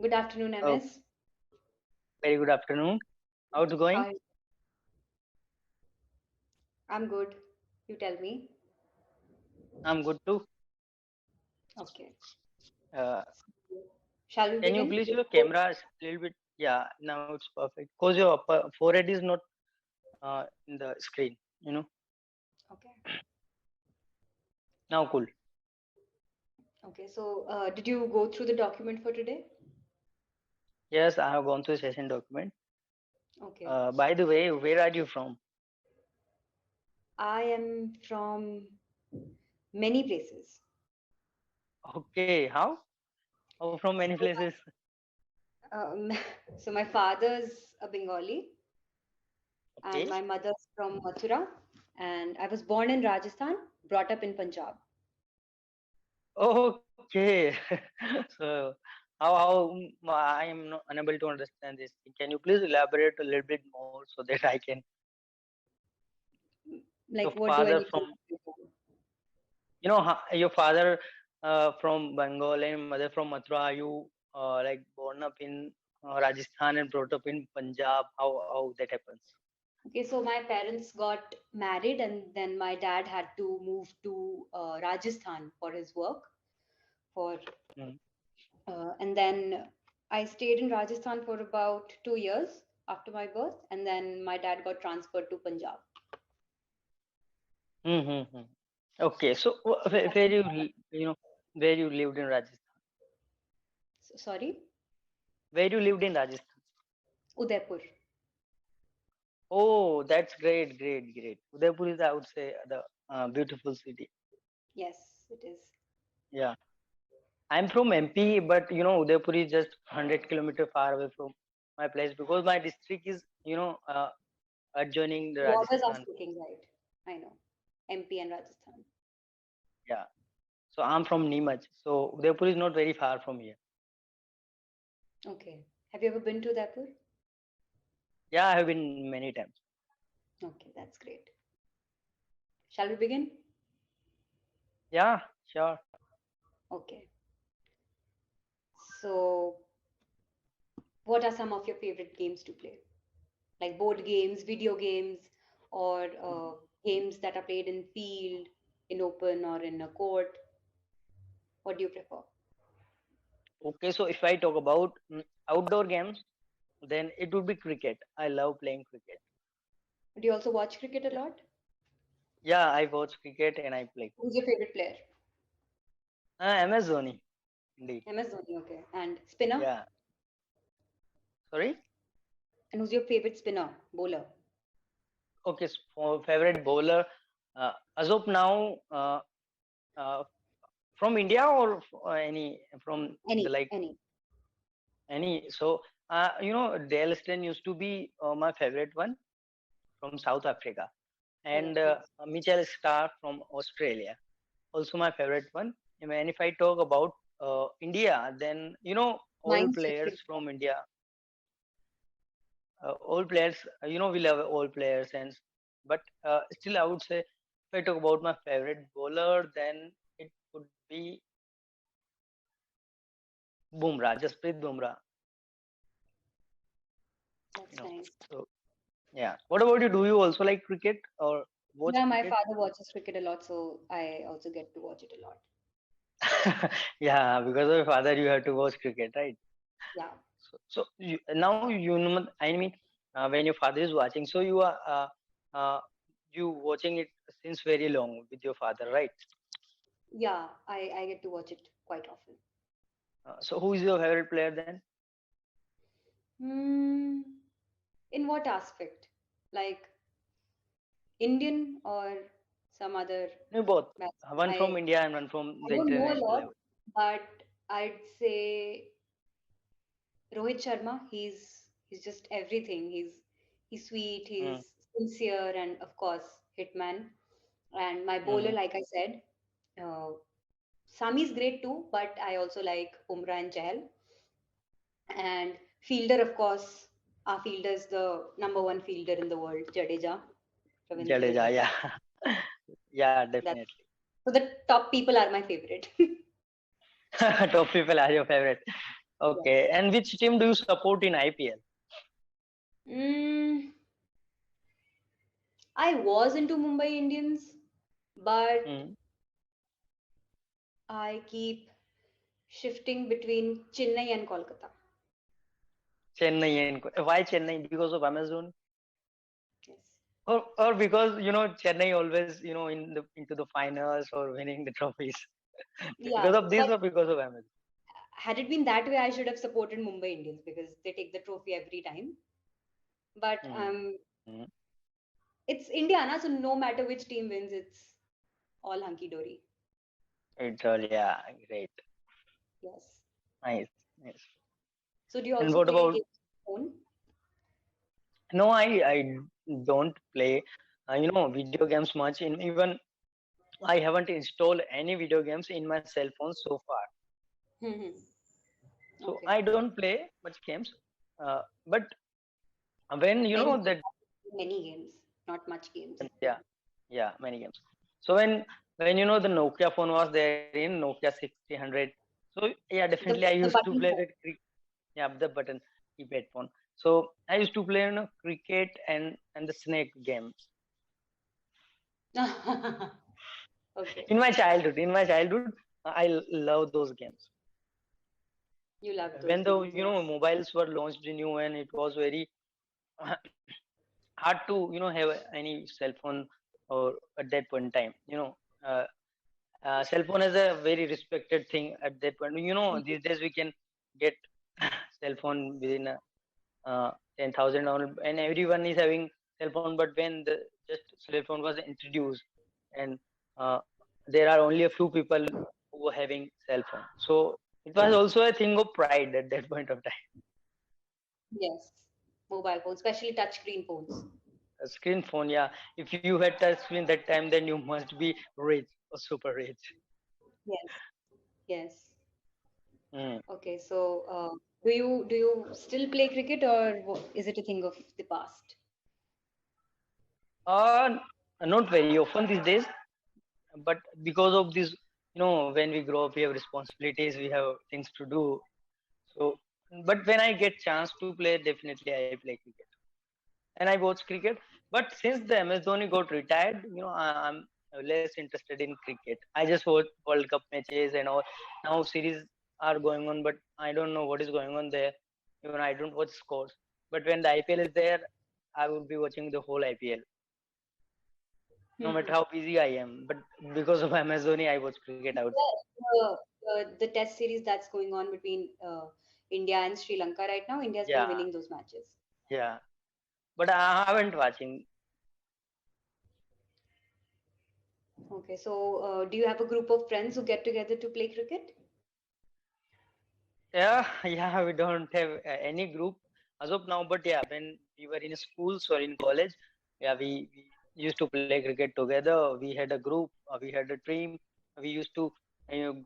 Good afternoon, Oh, MS. very good afternoon. How's it going? How I'm good. You tell me. I'm good too. Okay. Uh, Shall we can you begin? please your camera is a little bit? Yeah, now it's perfect. Cause your forehead is not in the screen. You know. Okay. Now cool. Okay. So, did you go through the document for today? Yes, I have gone through session document. Okay. By the way, where are you from? I am from many places. Okay, how? Oh, from many So, places. um, so my father's a Bengali and Okay. my mother's from Mathura. And I was born in Rajasthan, brought up in Punjab. Okay. So I am not unable to understand this. Can you please elaborate a little bit more so that I can? Your Like, what do I father need to from explain? your father from Bengal and mother from Mathura. Are you like born up in Rajasthan and brought up in Punjab? How that happens? Okay, so my parents got married, and then my dad had to move to Rajasthan for his work. For Mm. And then I stayed in Rajasthan for about 2 years after my birth, and then my dad got transferred to Punjab. Mm-hmm. Okay, so where where you lived in Rajasthan? Sorry, Where you lived in Rajasthan? Udaipur. Oh, that's great, great, great. Udaipur is, I would say, the beautiful city. Yes, it is. Yeah, I'm from MP, but Udaipur is just 100 kilometer far away from my place because my district is adjoining the You always are Rajasthan. speaking right. I know. MP and Rajasthan. Yeah. So I'm from Neemuch. So Udaipur is not very far from here. Okay. Have you ever been to Udaipur? Yeah, I have been many times. Okay, that's great. Shall we begin? Yeah, sure. Okay. So, what are some of your favorite games to play? Like board games, video games, or games that are played in field, in open, or in a court? What do you prefer? Okay, so if I talk about outdoor games, then it would be cricket. I love playing cricket. Do you also watch cricket a lot? Yeah, I watch cricket and I play. Who's your favorite player? MS Dhoni, indeed. MS Dhoni, okay. And spinner? Yeah. Sorry. And who's your favorite spinner, bowler? Okay, for favorite bowler, as of now, uh, from India or any from the like Any. any. So Dale Steyn used to be my favorite one from South Africa, Oh, and nice. Michelle Stark from Australia, also my favorite one. And if I talk about India, then all Mine's players Refferal. from India, all players, we love all players, and but still, I would say if I talk about my favorite bowler, then it would be Bumrah, Jasprit Bumrah. That's nice. So yeah. What about you? Do you also like cricket or watch Yeah, my cricket? father watches cricket a lot, so I also get to watch it a lot. Yeah, because of your father, you have to watch cricket, right? Yeah. So now I mean, when your father is watching, so uh, you watching it since very long with your father, right? Yeah, I get to watch it quite often. So who is your favorite player then? Hmm. In what aspect? Like Indian or some other No, both. match? One from I India and one from I the don't know a international lot, level. but I'd say Rohit Sharma. He's just everything. He's sweet. Mm, He's sincere, and of course, hitman. And my bowler, mm, like I said, uh, Sami's great too, but I also like Umrah and Chahal. And fielder, of course, our fielder is the number one fielder in the world, Jadeja, Ravindra Jadeja, Jadeja. yeah, yeah, That's definitely. so the top people are my favorite. Top people are your favorite. Okay. And which team do you support in IPL? Mm, I was into Mumbai Indians, but Hmm. I keep shifting between Chennai and Kolkata. Chennai. And why Chennai? Because of Amazon? Yes. Or because Chennai always into the finals or winning the trophies. Yeah, Because of this but or because of Amazon? had it been that way, I should have supported Mumbai Indians because they take the trophy every time. But Hmm. it's India, na, so no matter which team wins, it's all hunky dory. It's all, yeah, great. Yes. Nice. Nice. So do you And also what play about? games on phone? No, I don't play video games much. In even I haven't installed any video games in my cell phone so far. Hmm. So Okay. I don't play much games. But when Many that many games, not much games. yeah, yeah, many games. So when the Nokia phone was there in Nokia 6000, so yeah, definitely I The used to button play that. Yeah, the button keypad phone. So I used to play cricket and the snake games phone. Okay. in my childhood. I love those games. You love those When the games, yes. mobiles were launched new, and it was very hard to have any cell phone or at that point in time. Uh, cell phone is a very respected thing at that point. These days we can get cell phone within 10,000 and everyone is having cell phone. But when the just cell phone was introduced, and uh, there are only a few people who were having cell phone, so it was also a thing of pride at that point of time. Yes. Mobile phones, especially touchscreen phones. A screen phone, yeah. If you had touch screen that time, then you must be rich or super rich. Yes. Yes. Mm. Okay, so do you still play cricket or is it a thing of the past? Uh, Not very often these days, but because of this, when we grow up, we have responsibilities, we have things to do. So, but when I get chance to play, definitely I play cricket and I watch cricket. But since the MS Dhoni got retired, I'm less interested in cricket. I just watch World Cup matches and all. Now series are going on, but I don't know what is going on there. Even I don't watch scores. But when the IPL is there, I will be watching the whole IPL, no matter Hmm. how busy I am. But because of MS Dhoni, I watch cricket out. The test series that's going on between India and Sri Lanka right now, India's been Yeah, winning those matches. yeah. But I haven't watching. Okay, so do you have a group of friends who get together to play cricket? Yeah, yeah, we don't have any group as of now, but yeah, when we were in schools or in college, yeah, we used to play cricket together. We had a group, we had a team. We used to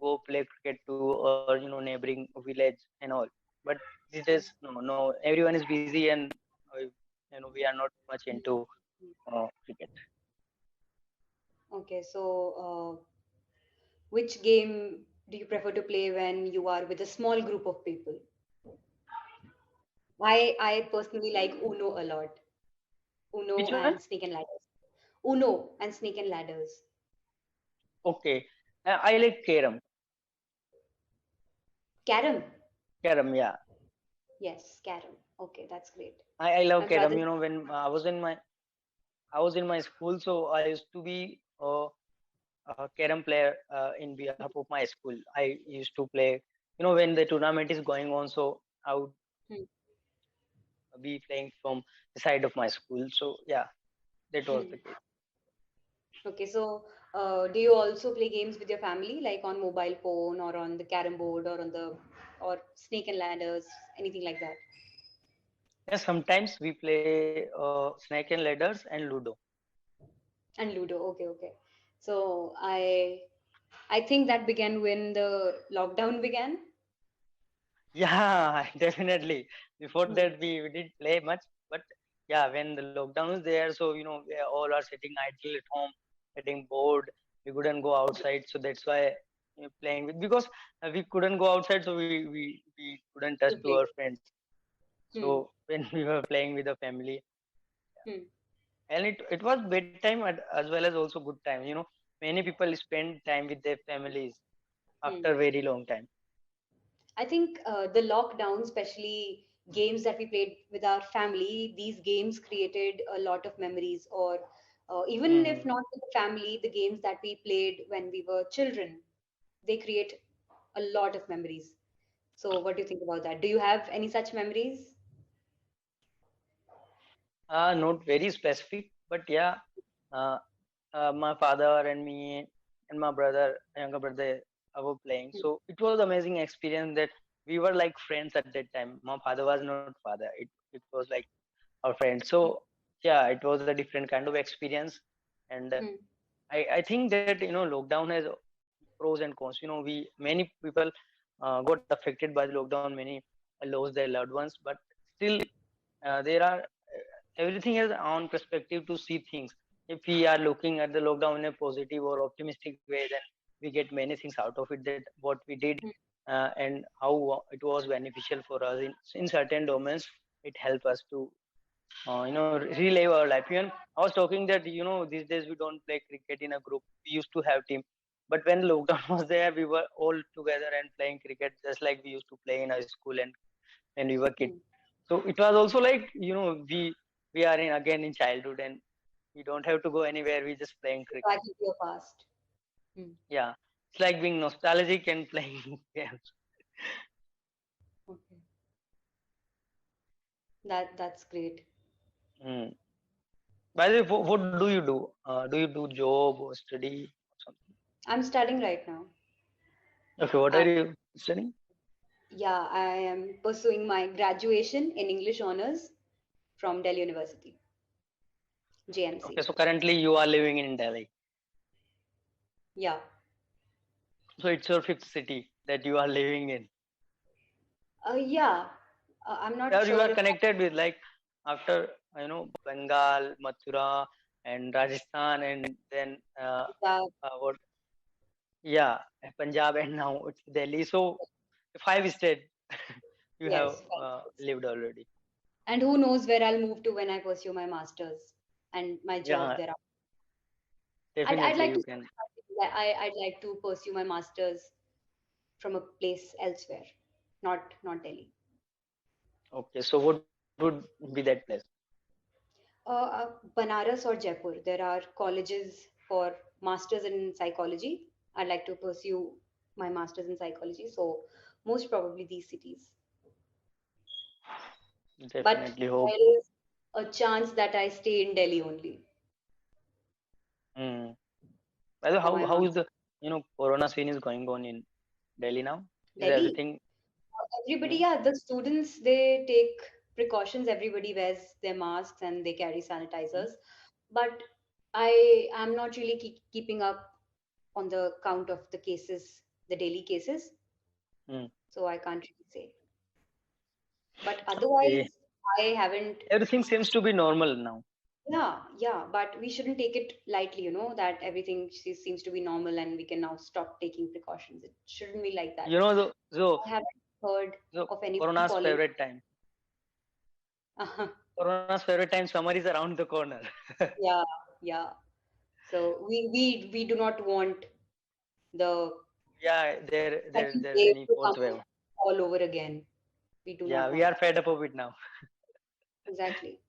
go play cricket to neighboring village and all. But these days, no, everyone is busy, and we are not much into cricket. Okay, so which game do you prefer to play when you are with a small group of people? I personally like Uno a lot. Uno Which one? and Snake and Ladders. Uno and Snake and Ladders. Okay, I like carom. Carom. Carom, yeah. Yes, carom. Okay, that's great. I love My carom. brother. When I was in my school, so I used to be a carom player in behalf of my school. I used to play, when the tournament is going on, so I would Hmm. be playing from the side of my school. So yeah, that was Hmm. the case. Okay, so do you also play games with your family, like on mobile phone or on the carom board or on the or Snake and Ladders, anything like that? Yeah, sometimes we play snake and ladders and Ludo. And Ludo. Okay, okay. So I think that began when the lockdown began. Yeah, definitely. Before Hmm. that, we didn't play much, but yeah, when the lockdown was there, so we all are sitting idle at home, getting bored. We couldn't go outside, so that's why playing with, because we couldn't go outside, so we couldn't touch to to play. our friends. Hmm. So when we were playing with the family, Hmm. and it was bedtime as well as also good time. Many people spend time with their families Hmm. after very long time. I think the lockdown, especially games that we played with our family, these games created a lot of memories. Or even if Hmm. not with the family, the games that we played when we were children, they create a lot of memories. So, what do you think about that? Do you have any such memories? Not very specific, but yeah, uh, my father and me and my brother, younger brother, were playing. Hmm. So it was amazing experience that we were like friends at that time. My father was not father; it was like our friend. So yeah, it was a different kind of experience, and Hmm. I think that lockdown has pros and cons. We many people got affected by the lockdown. Many lost their loved ones, but still there are everything has own perspective to see things. If we are looking at the lockdown in a positive or optimistic way, then we get many things out of it. That what we did and how it was beneficial for us in certain domains. It helped us to relive our life. Even I was talking that these days we don't play cricket in a group. We used to have team, but when lockdown was there, we were all together and playing cricket just like we used to play in our school and when we were kids. Hmm. So it was also like we are in again in childhood and we don't have to go anywhere. We just playing cricket. Back into your past. Hmm. Yeah, it's like being nostalgic and playing games. Okay, that's great. Mm. By the way, what do you do? Do you do job or study or something? I'm studying right now. Okay, what are And you studying? yeah, I am pursuing my graduation in English honors from Delhi University, Okay, JMC. so currently you are living in Delhi. Yeah. So it's your fifth city that you are living in. Yeah. I'm not Or you sure are if connected with like after Bengal, Mathura, and Rajasthan, and then that. what? Yeah, Punjab, and now it's Delhi. So five state you have Yes, fine. lived already. And who knows where I'll move to when I pursue my master's and my job Yeah, there. I'd definitely like you to can. I'd like to pursue my master's from a place elsewhere, not Delhi. Okay, so what would be that place? Banaras or Jaipur. There are colleges for masters in psychology. I'd like to pursue my masters in psychology. So most probably these cities. But Definitely hope. there is a chance that I stay in Delhi only. Hmm. By the way, For how my how is master. the corona scene is going on in Delhi now? Is Delhi. everything? Everybody, Hmm? yeah, the students, they take precautions. Everybody wears their masks and they carry Hmm? sanitizers. But I am not really keeping up on the count of the cases, the daily cases. Hmm. So I can't really say. But Okay. otherwise, I haven't. Everything seems to be normal now. Yeah, yeah. But we shouldn't take it lightly, that everything seems to be normal and we can now stop taking precautions. It shouldn't be like that. So I haven't heard of anyone Corona's falling. favorite time. Corona's favorite time. Summer is around the corner. Yeah, yeah. So we do not want the Yeah, there's second there's wave any to fourth come wave. all over again. We do Yeah, not we want are fed up of it now. exactly.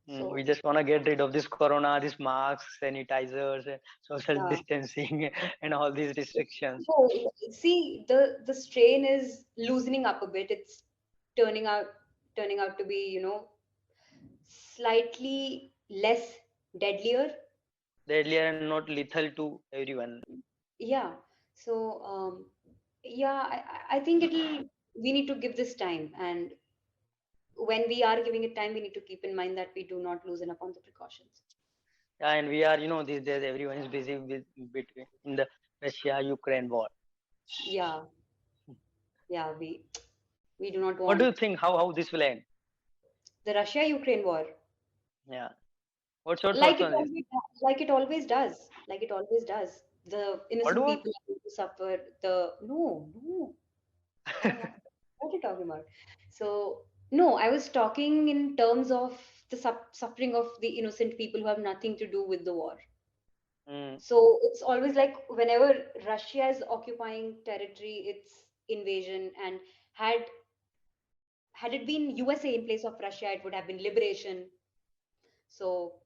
We So just want to get rid of this corona, these masks, sanitizers, social yeah. distancing, and all these restrictions. No, see, the strain is loosening up a bit. It's turning out turning out to be, slightly less deadlier. Deadly and not lethal to everyone. Yeah. So yeah, I think we need to give this time, and when we are giving it time, we need to keep in mind that we do not loosen up on the precautions. Yeah, and we are, these days everyone is busy with between in the Russia-Ukraine war. Yeah, yeah, we do not What do you want think? How this will end? the Russia-Ukraine war Yeah. What's your like thoughts it on this? always like it always does, like it always does. The What innocent war? people are going to suffer. The no, no, I don't want. What are you talking about? So, no, I was talking in terms of the suffering of the innocent people who have nothing to do with the war. Mm, So it's always like whenever Russia is occupying territory, it's invasion, and had had it been USA in place of Russia, it would have been liberation. So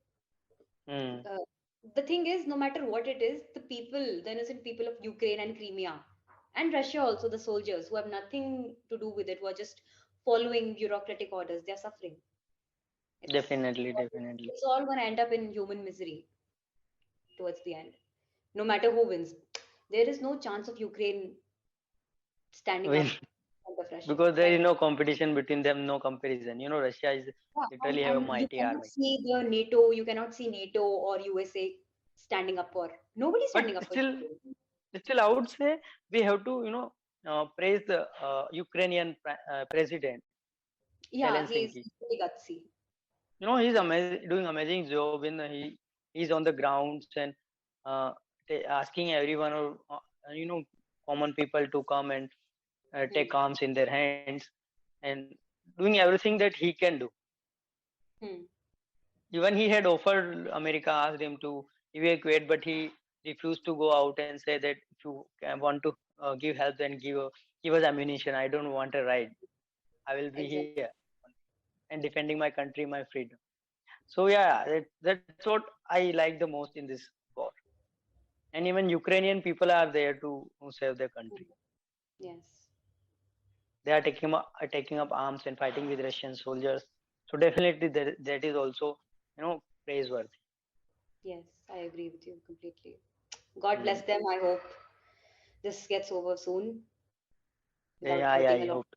mm. uh, the thing is, no matter what it is, the people, the innocent people of Ukraine and Crimea, and Russia also, the soldiers who have nothing to do with it, who are just following bureaucratic orders, they are suffering. It's Definitely, definitely. it's all going to end up in human misery towards the end, no matter who wins. There is no chance of Ukraine standing Win up in front of Russia. because there is no competition between them, no comparison. You know, Russia is Yeah, literally have a and you mighty cannot army. see the NATO, you cannot see NATO or USA standing up for nobody But standing up for still, Ukraine. I would say we have to, praise the Ukrainian president Yeah, Zelensky. he's really gutsy. You know, he's doing amazing job in he's on the grounds and uh, asking everyone or common people to come and take Hmm. arms in their hands and doing everything that he can do. Hmm. Even he had offered America, asked him to evacuate, but he refused to go out and say that if you want to give help, then give us ammunition. I don't want a ride. I will be Exactly. here and defending my country, my freedom. So yeah, that's what I like the most in this war. And even Ukrainian people are there to save their country. Hmm. Yes. They are taking up arms and fighting with Russian soldiers. So definitely that is also praiseworthy. Yes, I agree with you completely. God bless Mm. them. I hope this gets over soon Yeah, without yeah, hurting I a lot. hope.